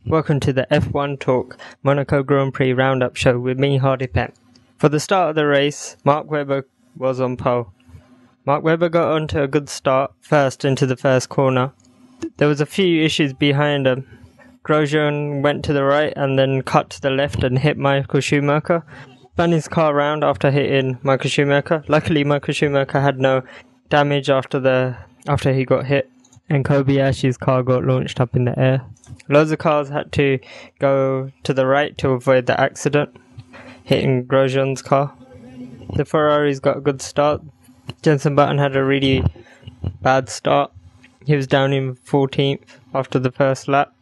Welcome to the F1 Talk Monaco Grand Prix Roundup Show with me, Hardy Pep. For the start of the race, Mark Webber was on pole. Mark Webber got onto a good start first into the first corner. There was a few issues behind him. Grosjean went to the right and then cut to the left and hit Michael Schumacher. Spun his car around after hitting Michael Schumacher. Luckily, Michael Schumacher had no damage after he got hit, and Kobayashi's car got launched up in the air. Loads of cars had to go to the right to avoid the accident, hitting Grosjean's car. The Ferraris got a good start. Jenson Button had a really bad start. He was down in 14th after the first lap.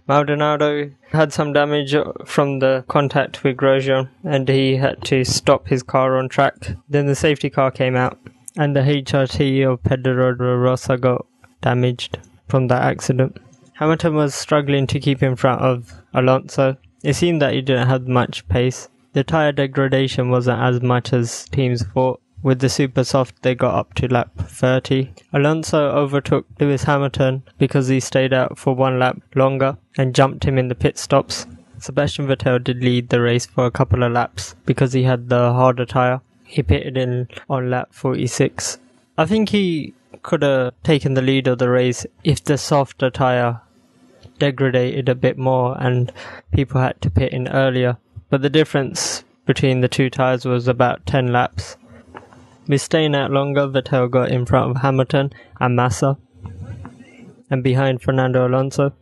Maldonado had some damage from the contact with Grosjean and he had to stop his car on track. Then the safety car came out and the HRT of Pedro Rosa got damaged from that accident. Hamilton was struggling to keep in front of Alonso. It seemed that he didn't have much pace. The tyre degradation wasn't as much as teams thought. With the super soft, they got up to lap 30. Alonso overtook Lewis Hamilton because he stayed out for one lap longer and jumped him in the pit stops. Sebastian Vettel did lead the race for a couple of laps because he had the harder tyre. He pitted in on lap 46. I think he could have taken the lead of the race if the softer tyre degraded a bit more and people had to pit in earlier. But the difference between the two tyres was about 10 laps. With staying out longer, Vettel got in front of Hamilton and Massa, and behind Fernando Alonso.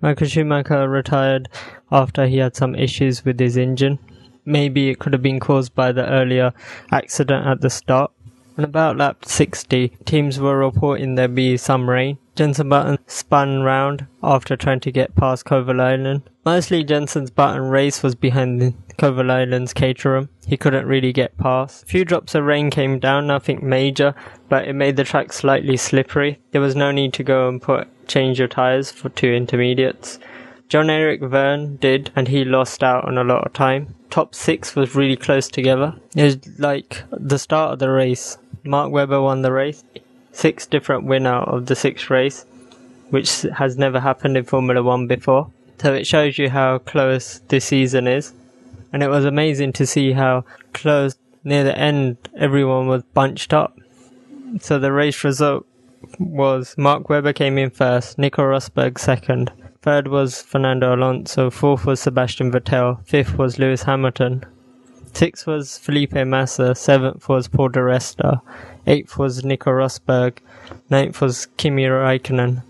Michael Schumacher retired after he had some issues with his engine. Maybe it could have been caused by the earlier accident at the start. And about lap 60, teams were reporting there be some rain. Jenson Button spun round after trying to get past Kovalainen. Mostly Jenson Button's race was behind Kovaleinen's Caterham. He couldn't really get past. A few drops of rain came down, nothing major, but it made the track slightly slippery. There was no need to go and change your tyres for two intermediates. John-Eric Verne did, and he lost out on a lot of time. Top 6 was really close together. It was like the start of the race. Mark Webber won the race. 6 different winner of the 6th race, which has never happened in Formula 1 before. So it shows you how close this season is. And it was amazing to see how close near the end everyone was bunched up. So the race result was Mark Webber came in first, Nico Rosberg second. Third was Fernando Alonso, fourth was Sebastian Vettel, fifth was Lewis Hamilton. Sixth was Felipe Massa, seventh was Paul di Resta, eighth was Nico Rosberg, ninth was Kimi Räikkönen,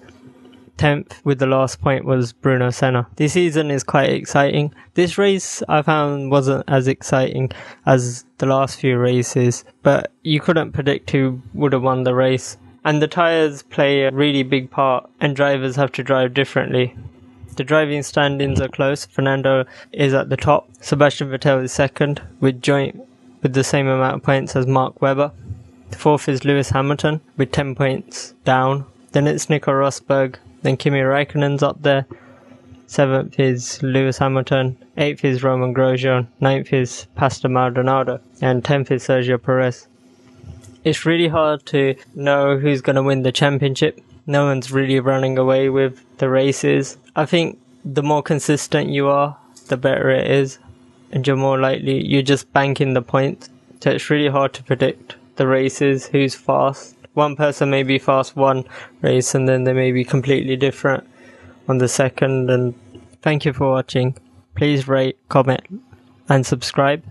10th with the last point was Bruno Senna. This season is quite exciting. This race I found wasn't as exciting as the last few races, but you couldn't predict who would have won the race. And the tyres play a really big part and drivers have to drive differently. The driving standings are close. Fernando is at the top. Sebastian Vettel is second with the same amount of points as Mark Webber. Fourth is Lewis Hamilton with 10 points down. Then it's Nico Rosberg. Then Kimi Räikkönen's up there. 7th is Lewis Hamilton. 8th is Roman Grosjean. 9th is Pastor Maldonado. And 10th is Sergio Perez. It's really hard to know who's going to win the championship. No one's really running away with the races. I think the more consistent you are, the better it is. And you're just banking the points. So it's really hard to predict the races, who's fast. One person may be fast one race and then they may be completely different on the second. And thank you for watching. Please rate, comment and subscribe.